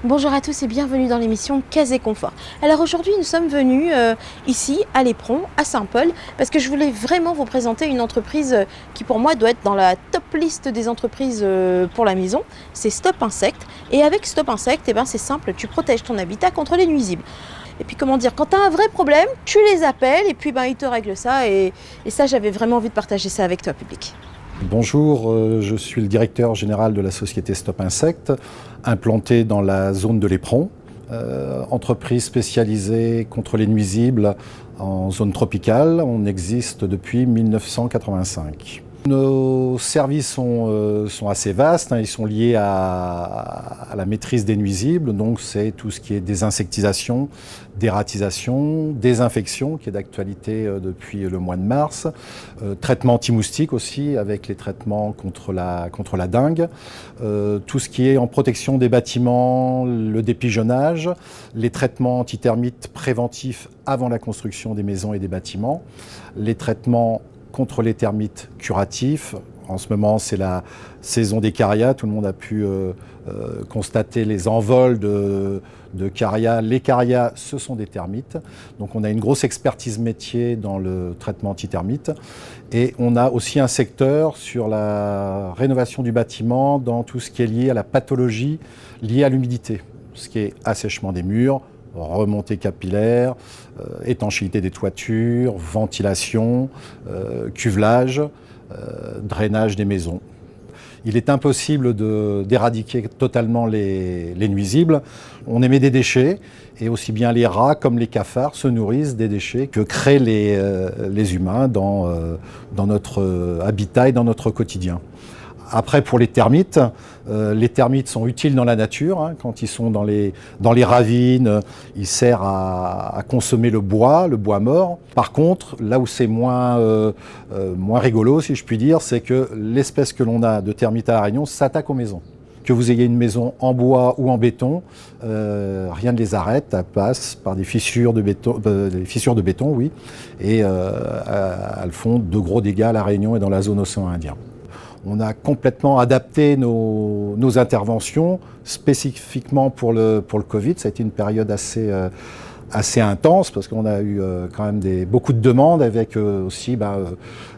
Bonjour à tous et bienvenue dans l'émission Case et Confort. Alors aujourd'hui nous sommes venus ici à l'Éperon, à Saint-Paul, parce que je voulais vraiment vous présenter une entreprise qui pour moi doit être dans la top liste des entreprises pour la maison. C'est Stop Insect. Et avec Stop Insect, c'est simple, tu protèges ton habitat contre les nuisibles. Et puis comment dire, quand tu as un vrai problème, tu les appelles et puis ils te règlent ça. Et ça, j'avais vraiment envie de partager ça avec toi, public. Bonjour, je suis le directeur général de la société Stop Insect, implantée dans la zone de l'Éperon, entreprise spécialisée contre les nuisibles en zone tropicale. On existe depuis 1985. Nos services sont assez vastes, ils sont liés à la maîtrise des nuisibles, donc c'est tout ce qui est désinsectisation, dératisation, désinfection, qui est d'actualité depuis le mois de mars, traitement anti-moustique aussi, avec les traitements contre la dengue, tout ce qui est en protection des bâtiments, le dépigeonnage, les traitements antitermites préventifs avant la construction des maisons et des bâtiments, les traitements contre les termites curatifs. En ce moment, c'est la saison des carias. Tout le monde a pu constater les envols de carias. Les carias, ce sont des termites. Donc on a une grosse expertise métier dans le traitement antitermite. Et on a aussi un secteur sur la rénovation du bâtiment dans tout ce qui est lié à la pathologie liée à l'humidité. Ce qui est assèchement des murs, remontée capillaire, étanchéité des toitures, ventilation, cuvelage, drainage des maisons. Il est impossible d'éradiquer totalement les nuisibles. On émet des déchets et aussi bien les rats comme les cafards se nourrissent des déchets que créent les humains dans notre habitat et dans notre quotidien. Après, pour les termites sont utiles dans la nature. Quand ils sont dans les ravines, ils servent à consommer le bois mort. Par contre, là où c'est moins rigolo, si je puis dire, c'est que l'espèce que l'on a de termites à La Réunion s'attaque aux maisons. Que vous ayez une maison en bois ou en béton, rien ne les arrête, elles passent par des fissures de béton, oui, et elles font de gros dégâts à La Réunion et dans la zone océan Indien. On a complètement adapté nos interventions spécifiquement pour le Covid. Ça a été une période assez intense parce qu'on a eu quand même beaucoup de demandes avec aussi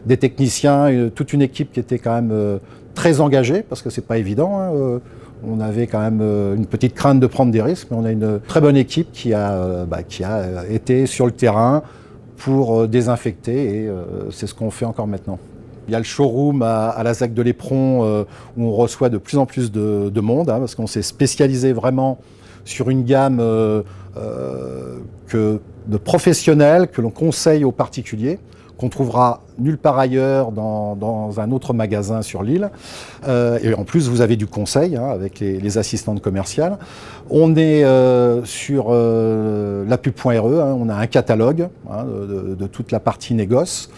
des techniciens, toute une équipe qui était quand même très engagée parce que c'est pas évident. On avait quand même une petite crainte de prendre des risques, mais on a une très bonne équipe qui a été sur le terrain pour désinfecter et c'est ce qu'on fait encore maintenant. Il y a le showroom à la ZAC de l'Éperon où on reçoit de plus en plus de monde parce qu'on s'est spécialisé vraiment sur une gamme de professionnels que l'on conseille aux particuliers, qu'on trouvera nulle part ailleurs dans un autre magasin sur l'île. Et en plus, vous avez du conseil avec les assistantes commerciales. On est sur lapub.re, on a un catalogue de toute la partie négoce.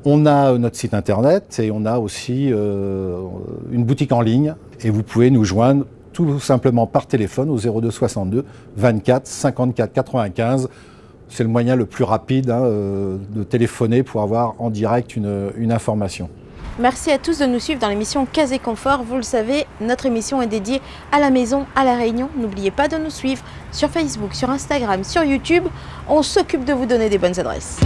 On a notre site internet et on a aussi une boutique en ligne. Et vous pouvez nous joindre tout simplement par téléphone au 02 62 24 54 95. C'est le moyen le plus rapide de téléphoner pour avoir en direct une information. Merci à tous de nous suivre dans l'émission Case et Confort. Vous le savez, notre émission est dédiée à la maison, à La Réunion. N'oubliez pas de nous suivre sur Facebook, sur Instagram, sur YouTube. On s'occupe de vous donner des bonnes adresses.